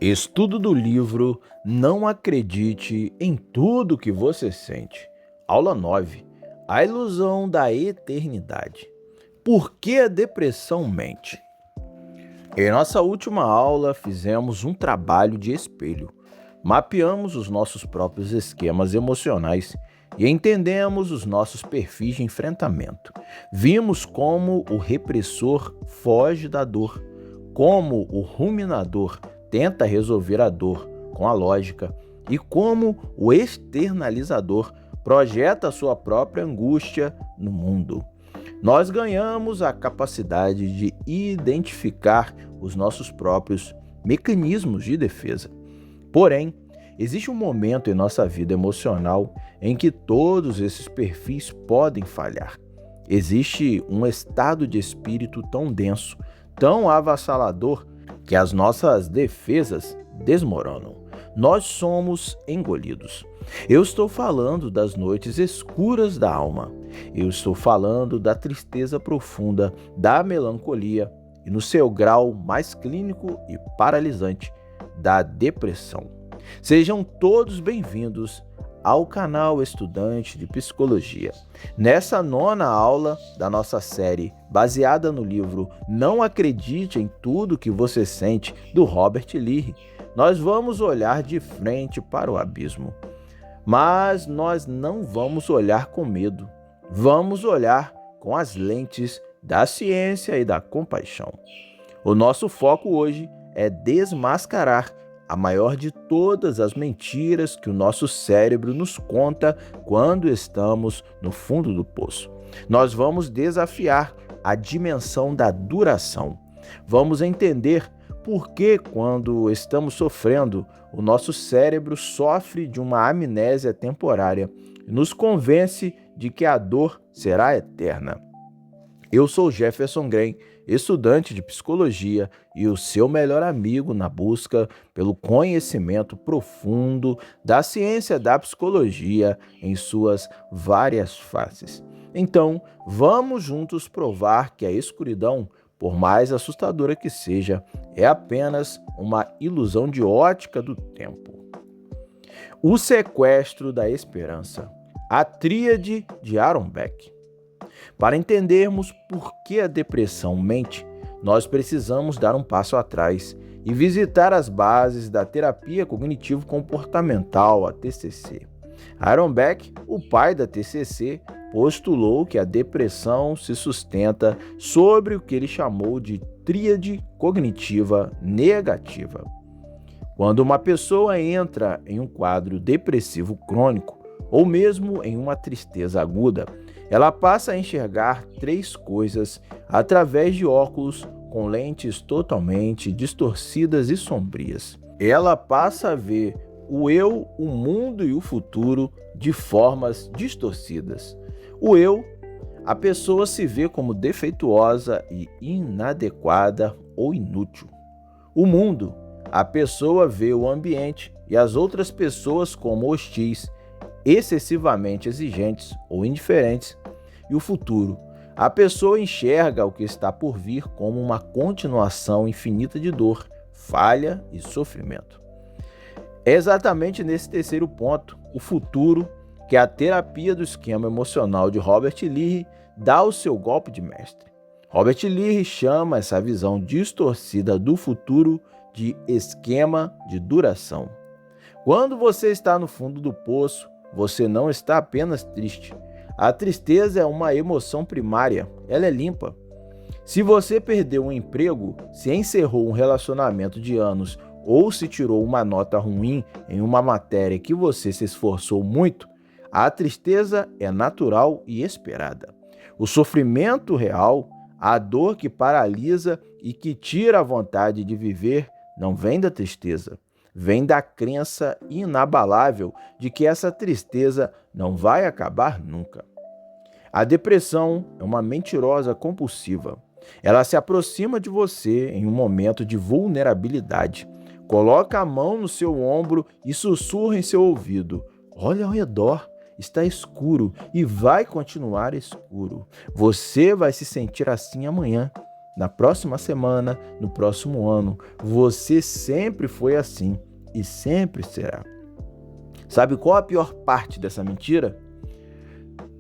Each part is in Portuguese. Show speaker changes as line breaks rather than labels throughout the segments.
Estudo do livro Não Acredite em Tudo que Você Sente. Aula 9. A ilusão da eternidade. Por que a depressão mente? Em nossa última aula, fizemos um trabalho de espelho. Mapeamos os nossos próprios esquemas emocionais e entendemos os nossos perfis de enfrentamento. Vimos como o repressor foge da dor, como o ruminador tenta resolver a dor com a lógica e como o externalizador projeta sua própria angústia no mundo. Nós ganhamos a capacidade de identificar os nossos próprios mecanismos de defesa. Porém, existe um momento em nossa vida emocional em que todos esses perfis podem falhar. Existe um estado de espírito tão denso, tão avassalador, que as nossas defesas desmoronam. Nós somos engolidos. Eu estou falando das noites escuras da alma. Eu estou falando da tristeza profunda, da melancolia e, no seu grau mais clínico e paralisante, da depressão. Sejam todos bem-vindos ao canal Estudante de Psicologia. Nessa nona aula da nossa série, baseada no livro Não Acredite em Tudo que Você Sente, do Robert Leahy, nós vamos olhar de frente para o abismo. Mas nós não vamos olhar com medo, vamos olhar com as lentes da ciência e da compaixão. O nosso foco hoje é desmascarar a maior de todas as mentiras que o nosso cérebro nos conta quando estamos no fundo do poço. Nós vamos desafiar a dimensão da duração. Vamos entender por que, quando estamos sofrendo, o nosso cérebro sofre de uma amnésia temporária e nos convence de que a dor será eterna. Eu sou Jefferson Grem, estudante de psicologia e o seu melhor amigo na busca pelo conhecimento profundo da ciência da psicologia em suas várias faces. Então, vamos juntos provar que a escuridão, por mais assustadora que seja, é apenas uma ilusão de ótica do tempo. O sequestro da esperança. A tríade de Aaron Beck. Para entendermos por que a depressão mente, nós precisamos dar um passo atrás e visitar as bases da terapia cognitivo-comportamental, a TCC. Aaron Beck, o pai da TCC, postulou que a depressão se sustenta sobre o que ele chamou de tríade cognitiva negativa. Quando uma pessoa entra em um quadro depressivo crônico, ou mesmo em uma tristeza aguda, ela passa a enxergar três coisas através de óculos com lentes totalmente distorcidas e sombrias. Ela passa a ver o eu, o mundo e o futuro de formas distorcidas. O eu, a pessoa se vê como defeituosa e inadequada ou inútil. O mundo, a pessoa vê o ambiente e as outras pessoas como hostis, excessivamente exigentes ou indiferentes. E o futuro, a pessoa enxerga o que está por vir como uma continuação infinita de dor, falha e sofrimento. É exatamente nesse terceiro ponto, o futuro, que a terapia do esquema emocional de Robert Leahy dá o seu golpe de mestre. Robert Leahy chama essa visão distorcida do futuro de esquema de duração. Quando você está no fundo do poço, você não está apenas triste. A tristeza é uma emoção primária, ela é limpa. Se você perdeu um emprego, se encerrou um relacionamento de anos ou se tirou uma nota ruim em uma matéria que você se esforçou muito, a tristeza é natural e esperada. O sofrimento real, a dor que paralisa e que tira a vontade de viver, não vem da tristeza. Vem da crença inabalável de que essa tristeza não vai acabar nunca. A depressão é uma mentirosa compulsiva. Ela se aproxima de você em um momento de vulnerabilidade. Coloca a mão no seu ombro e sussurra em seu ouvido: olha ao redor, está escuro e vai continuar escuro. Você vai se sentir assim amanhã. na próxima semana, no próximo ano. Você sempre foi assim e sempre será. Sabe qual a pior parte dessa mentira?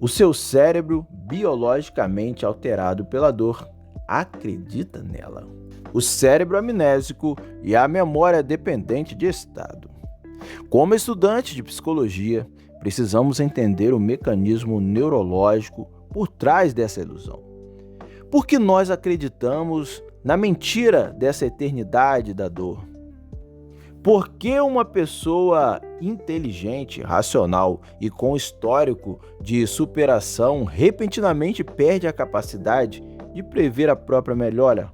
O seu cérebro, biologicamente alterado pela dor, acredita nela. O cérebro amnésico e a memória dependente de estado. Como estudante de psicologia, precisamos entender o mecanismo neurológico por trás dessa ilusão. Por que nós acreditamos na mentira dessa eternidade da dor? Por que uma pessoa inteligente, racional e com histórico de superação repentinamente perde a capacidade de prever a própria melhora?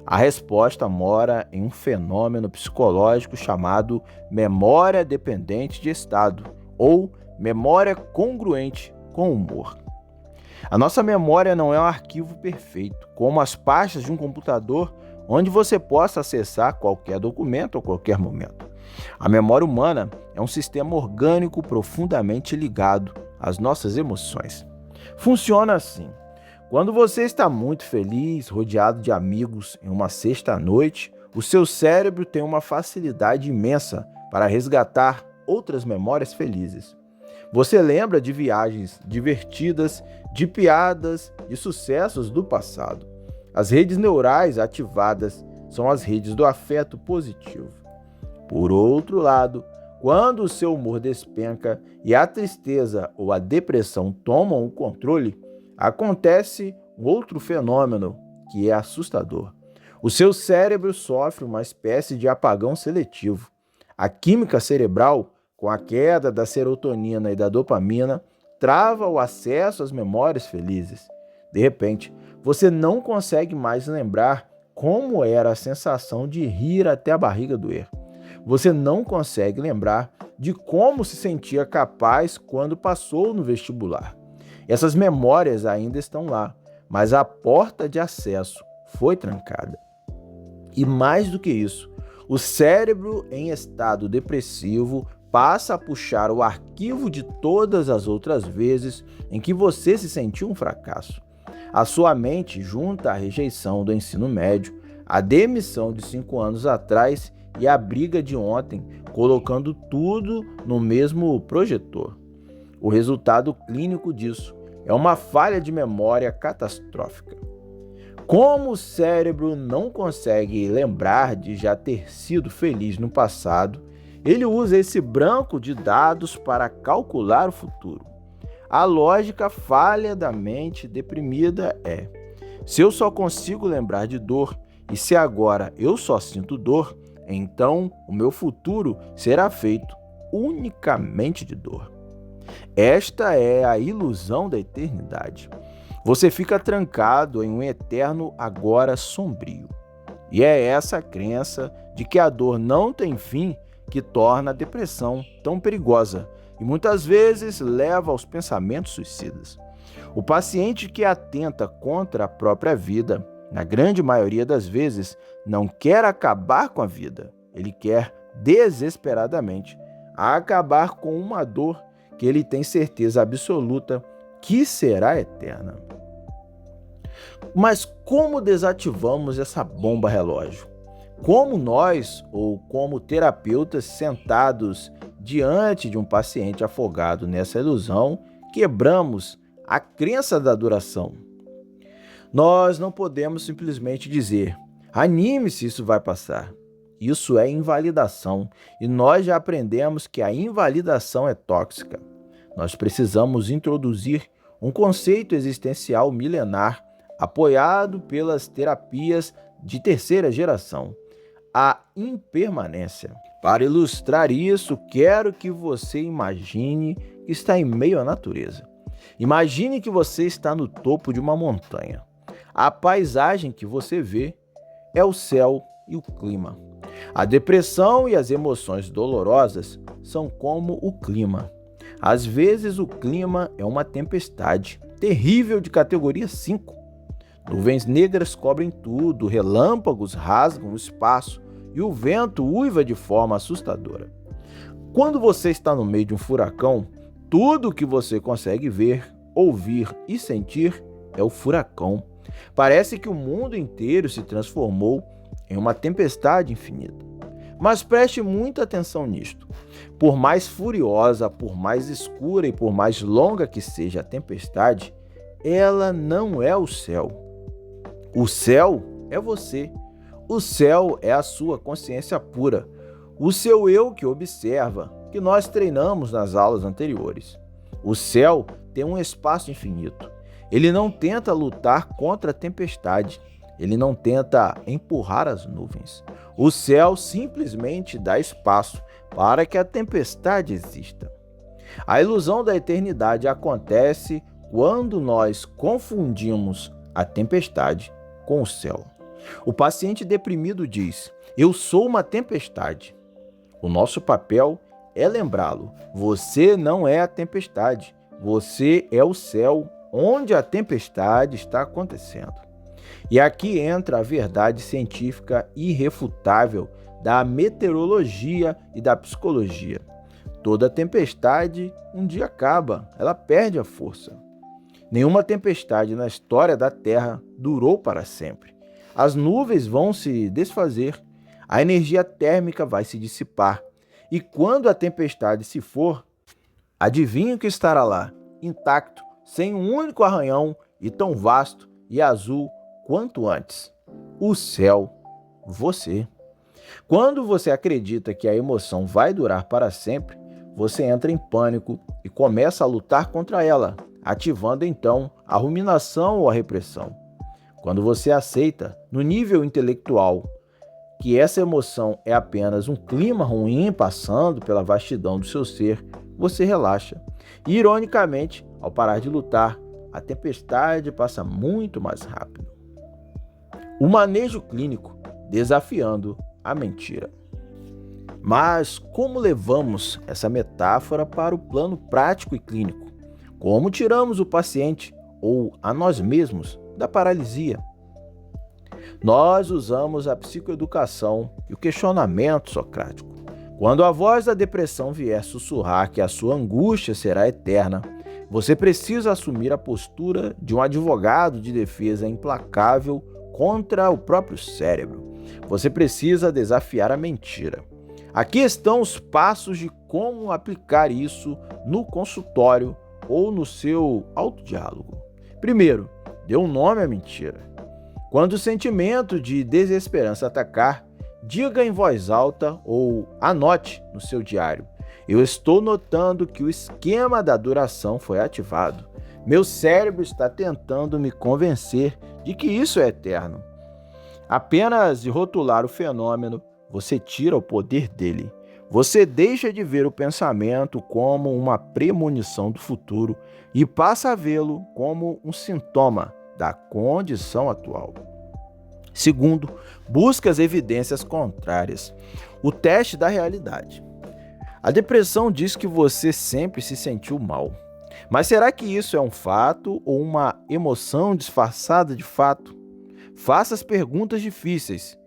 A resposta mora em um fenômeno psicológico chamado memória dependente de estado, ou memória congruente com o humor. A nossa memória não é um arquivo perfeito, como as pastas de um computador, onde você possa acessar qualquer documento a qualquer momento. A memória humana é um sistema orgânico profundamente ligado às nossas emoções. Funciona assim. Quando você está muito feliz, rodeado de amigos em uma sexta-noite, o seu cérebro tem uma facilidade imensa para resgatar outras memórias felizes. Você lembra de viagens divertidas, de piadas, de sucessos do passado. As redes neurais ativadas são as redes do afeto positivo. Por outro lado, quando o seu humor despenca e a tristeza ou a depressão tomam o controle, acontece um outro fenômeno que é assustador. O seu cérebro sofre uma espécie de apagão seletivo. A química cerebral, com a queda da serotonina e da dopamina, trava o acesso às memórias felizes. De repente, você não consegue mais lembrar como era a sensação de rir até a barriga doer. Você não consegue lembrar de como se sentia capaz quando passou no vestibular. Essas memórias ainda estão lá, mas a porta de acesso foi trancada. E mais do que isso, o cérebro em estado depressivo passa a puxar o arquivo de todas as outras vezes em que você se sentiu um fracasso. A sua mente junta a rejeição do ensino médio, a demissão de 5 anos atrás e a briga de ontem, colocando tudo no mesmo projetor. O resultado clínico disso é uma falha de memória catastrófica. Como o cérebro não consegue lembrar de já ter sido feliz no passado, ele usa esse banco de dados para calcular o futuro. A lógica falha da mente deprimida é: se eu só consigo lembrar de dor e se agora eu só sinto dor, então o meu futuro será feito unicamente de dor. Esta é a ilusão da eternidade. Você fica trancado em um eterno agora sombrio. E é essa a crença de que a dor não tem fim que torna a depressão tão perigosa e muitas vezes leva aos pensamentos suicidas. O paciente que atenta contra a própria vida, na grande maioria das vezes, não quer acabar com a vida. Ele quer desesperadamente acabar com uma dor que ele tem certeza absoluta que será eterna. Mas como desativamos essa bomba relógio? Como nós, ou como terapeutas sentados diante de um paciente afogado nessa ilusão, quebramos a crença da duração? Nós não podemos simplesmente dizer: anime-se, isso vai passar. Isso é invalidação, e nós já aprendemos que a invalidação é tóxica. Nós precisamos introduzir um conceito existencial milenar apoiado pelas terapias de terceira geração: a impermanência. Para ilustrar isso, quero que você imagine que está em meio à natureza. Imagine que você está no topo de uma montanha. A paisagem que você vê é o céu e o clima. A depressão e as emoções dolorosas são como o clima. Às vezes o clima é uma tempestade terrível de categoria 5. Nuvens negras cobrem tudo, relâmpagos rasgam o espaço e o vento uiva de forma assustadora. Quando você está no meio de um furacão, tudo o que você consegue ver, ouvir e sentir é o furacão. Parece que o mundo inteiro se transformou em uma tempestade infinita. Mas preste muita atenção nisto. Por mais furiosa, por mais escura e por mais longa que seja a tempestade, ela não é o céu. O céu é você. O céu é a sua consciência pura. O seu eu que observa, que nós treinamos nas aulas anteriores. O céu tem um espaço infinito. Ele não tenta lutar contra a tempestade. Ele não tenta empurrar as nuvens. O céu simplesmente dá espaço para que a tempestade exista. A ilusão da eternidade acontece quando nós confundimos a tempestade com o céu. O paciente deprimido diz: "Eu sou uma tempestade." O nosso papel é lembrá-lo: você não é a tempestade, você é o céu onde a tempestade está acontecendo. E aqui entra a verdade científica irrefutável da meteorologia e da psicologia. Toda tempestade um dia acaba, ela perde a força. Nenhuma tempestade na história da Terra durou para sempre. As nuvens vão se desfazer, a energia térmica vai se dissipar. E quando a tempestade se for, adivinha o que estará lá, intacto, sem um único arranhão e tão vasto e azul quanto antes? O céu, você. Quando você acredita que a emoção vai durar para sempre, você entra em pânico e começa a lutar contra ela, ativando então a ruminação ou a repressão. Quando você aceita, no nível intelectual, que essa emoção é apenas um clima ruim passando pela vastidão do seu ser, você relaxa. E, ironicamente, ao parar de lutar, a tempestade passa muito mais rápido. O manejo clínico desafiando a mentira. Mas como levamos essa metáfora para o plano prático e clínico? Como tiramos o paciente ou a nós mesmos da paralisia? Nós usamos a psicoeducação e o questionamento socrático. Quando a voz da depressão vier sussurrar que a sua angústia será eterna, você precisa assumir a postura de um advogado de defesa implacável contra o próprio cérebro. Você precisa desafiar a mentira. Aqui estão os passos de como aplicar isso no consultório ou no seu autodiálogo. Primeiro, dê um nome à mentira. Quando o sentimento de desesperança atacar, diga em voz alta ou anote no seu diário: "Eu estou notando que o esquema da duração foi ativado. Meu cérebro está tentando me convencer de que isso é eterno." Apenas de rotular o fenômeno, você tira o poder dele. Você deixa de ver o pensamento como uma premonição do futuro e passa a vê-lo como um sintoma da condição atual. Segundo, busque as evidências contrárias. O teste da realidade. A depressão diz que você sempre se sentiu mal. Mas será que isso é um fato ou uma emoção disfarçada de fato? Faça as perguntas difíceis.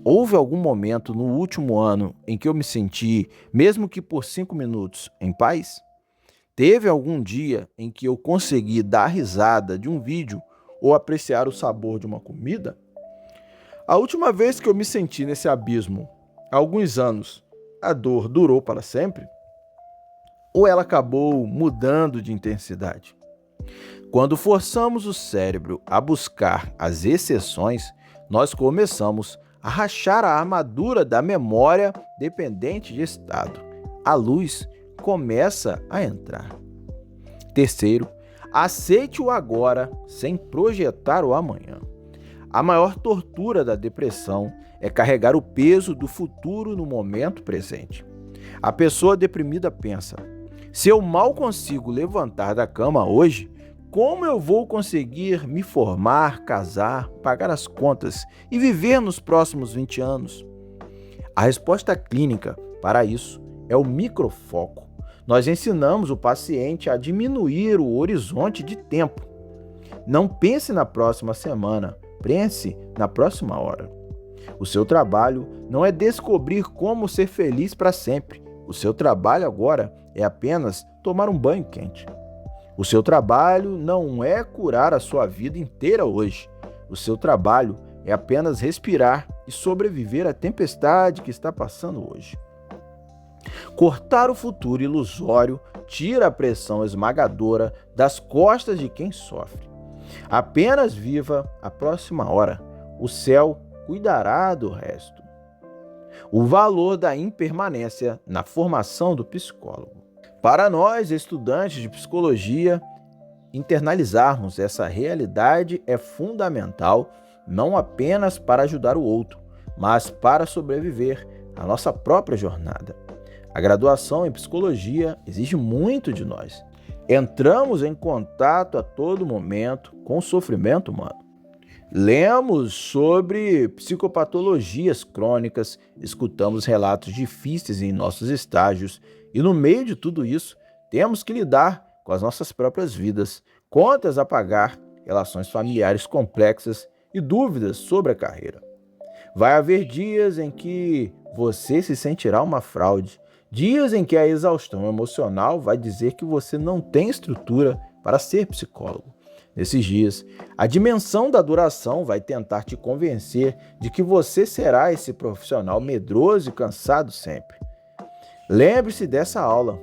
Houve algum momento no último ano em que eu me senti, mesmo que por 5 minutos, em paz? Teve algum dia em que eu consegui dar risada de um vídeo ou apreciar o sabor de uma comida? A última vez que eu me senti nesse abismo, há alguns anos, a dor durou para sempre? Ou ela acabou mudando de intensidade? Quando forçamos o cérebro a buscar as exceções, nós começamos a rachar a armadura da memória dependente de estado. A luz começa a entrar. Terceiro, aceite o agora sem projetar o amanhã. A maior tortura da depressão é carregar o peso do futuro no momento presente. A pessoa deprimida pensa: se eu mal consigo levantar da cama hoje, como eu vou conseguir me formar, casar, pagar as contas e viver nos próximos 20 anos? A resposta clínica para isso é o microfoco. Nós ensinamos o paciente a diminuir o horizonte de tempo. Não pense na próxima semana, pense na próxima hora. O seu trabalho não é descobrir como ser feliz para sempre. O seu trabalho agora é apenas tomar um banho quente. O seu trabalho não é curar a sua vida inteira hoje. O seu trabalho é apenas respirar e sobreviver à tempestade que está passando hoje. Cortar o futuro ilusório tira a pressão esmagadora das costas de quem sofre. Apenas viva a próxima hora. O céu cuidará do resto. O valor da impermanência na formação do psicólogo. Para nós, estudantes de psicologia, internalizarmos essa realidade é fundamental, não apenas para ajudar o outro, mas para sobreviver à nossa própria jornada. A graduação em psicologia exige muito de nós. Entramos em contato a todo momento com o sofrimento humano. Lemos sobre psicopatologias crônicas, escutamos relatos difíceis em nossos estágios e, no meio de tudo isso, temos que lidar com as nossas próprias vidas, contas a pagar, relações familiares complexas e dúvidas sobre a carreira. Vai haver dias em que você se sentirá uma fraude, dias em que a exaustão emocional vai dizer que você não tem estrutura para ser psicólogo. Nesses dias, a dimensão da duração vai tentar te convencer de que você será esse profissional medroso e cansado sempre. Lembre-se dessa aula.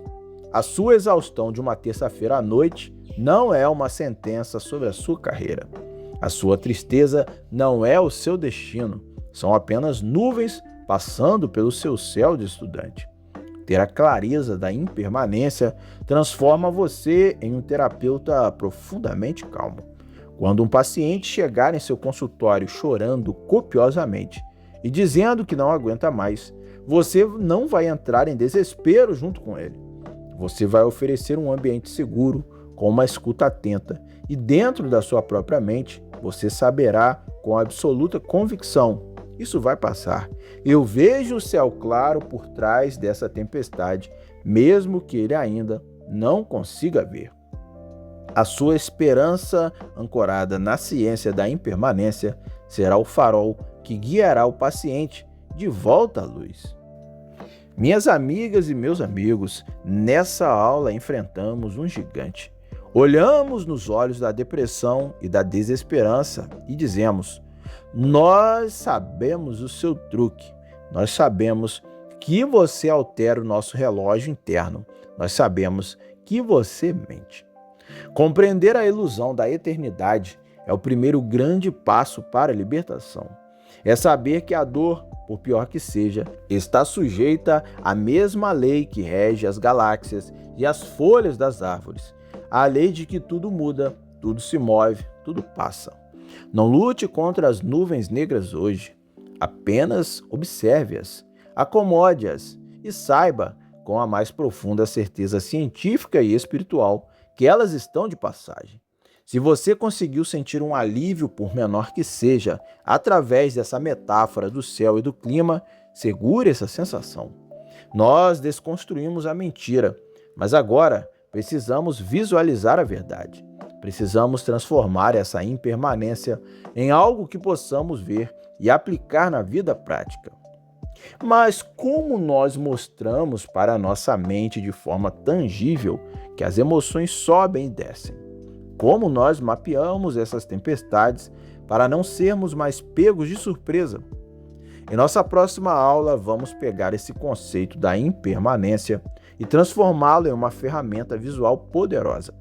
A sua exaustão de uma terça-feira à noite não é uma sentença sobre a sua carreira. A sua tristeza não é o seu destino. São apenas nuvens passando pelo seu céu de estudante. Ter a clareza da impermanência transforma você em um terapeuta profundamente calmo. Quando um paciente chegar em seu consultório chorando copiosamente e dizendo que não aguenta mais, você não vai entrar em desespero junto com ele. Você vai oferecer um ambiente seguro, com uma escuta atenta, e dentro da sua própria mente, você saberá com absoluta convicção: isso vai passar. Eu vejo o céu claro por trás dessa tempestade, mesmo que ele ainda não consiga ver. A sua esperança, ancorada na ciência da impermanência, será o farol que guiará o paciente de volta à luz. Minhas amigas e meus amigos, nessa aula enfrentamos um gigante. Olhamos nos olhos da depressão e da desesperança e dizemos: nós sabemos o seu truque, nós sabemos que você altera o nosso relógio interno, nós sabemos que você mente. Compreender a ilusão da eternidade é o primeiro grande passo para a libertação. É saber que a dor, por pior que seja, está sujeita à mesma lei que rege as galáxias e as folhas das árvores. A lei de que tudo muda, tudo se move, tudo passa. Não lute contra as nuvens negras hoje. Apenas observe-as, acomode-as e saiba, com a mais profunda certeza científica e espiritual, que elas estão de passagem. Se você conseguiu sentir um alívio, por menor que seja, através dessa metáfora do céu e do clima, segure essa sensação. Nós desconstruímos a mentira, mas agora precisamos visualizar a verdade. Precisamos transformar essa impermanência em algo que possamos ver e aplicar na vida prática. Mas como nós mostramos para a nossa mente de forma tangível que as emoções sobem e descem? Como nós mapeamos essas tempestades para não sermos mais pegos de surpresa? Em nossa próxima aula, vamos pegar esse conceito da impermanência e transformá-lo em uma ferramenta visual poderosa.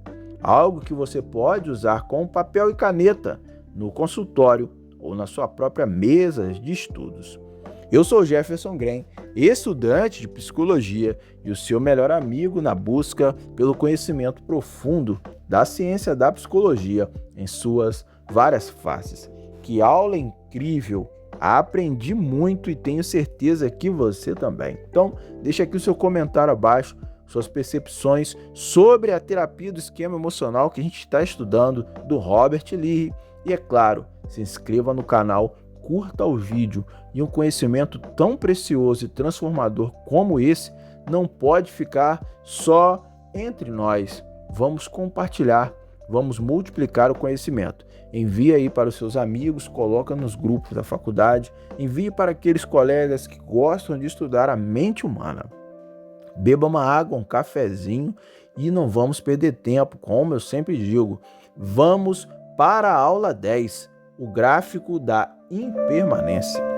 Algo que você pode usar com papel e caneta no consultório ou na sua própria mesa de estudos. Eu sou Jefferson Grem, estudante de psicologia e o seu melhor amigo na busca pelo conhecimento profundo da ciência da psicologia em suas várias faces. Que aula incrível! Aprendi muito e tenho certeza que você também. Então, deixa aqui o seu comentário abaixo, suas percepções sobre a terapia do esquema emocional que a gente está estudando, do Robert Lee. E é claro, se inscreva no canal, curta o vídeo, e um conhecimento tão precioso e transformador como esse não pode ficar só entre nós. Vamos compartilhar, vamos multiplicar o conhecimento. Envie aí para os seus amigos, coloca nos grupos da faculdade, envie para aqueles colegas que gostam de estudar a mente humana. Beba uma água, um cafezinho e não vamos perder tempo, como eu sempre digo. Vamos para a aula 10. o gráfico da impermanência.